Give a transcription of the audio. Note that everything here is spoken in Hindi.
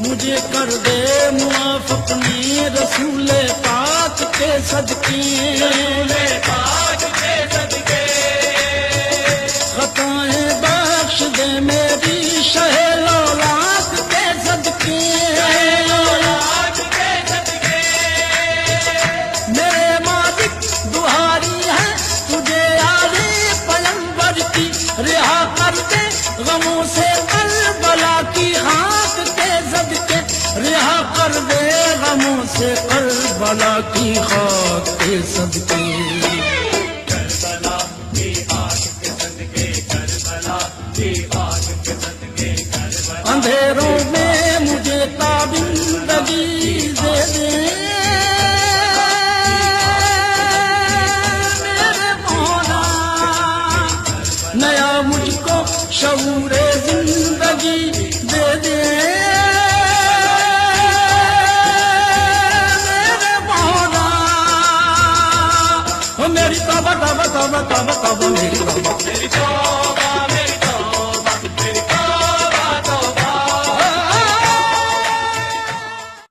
मुझे कर दे मुआफ अपने रसूले पाक के सदके, खताएं बख्श दे मेरी शहे लौलाद के सदके। मेरे मालिक दुहारी है तुझे आले पैगंबर की, रिहा कर दे गमों से करबला की खाक के सदके, रिहा कर दे गमों से करबला की खाक के सदके। अंधेरों में मुझे ताबिंदगी दे दे मेरे मौला, नया मुझको शऊरे जिंदगी दे दे मेरे मौला। मेरी तौबा तौबा तौबा तौबा तौबा मेरी तौबा, मेरी तौबा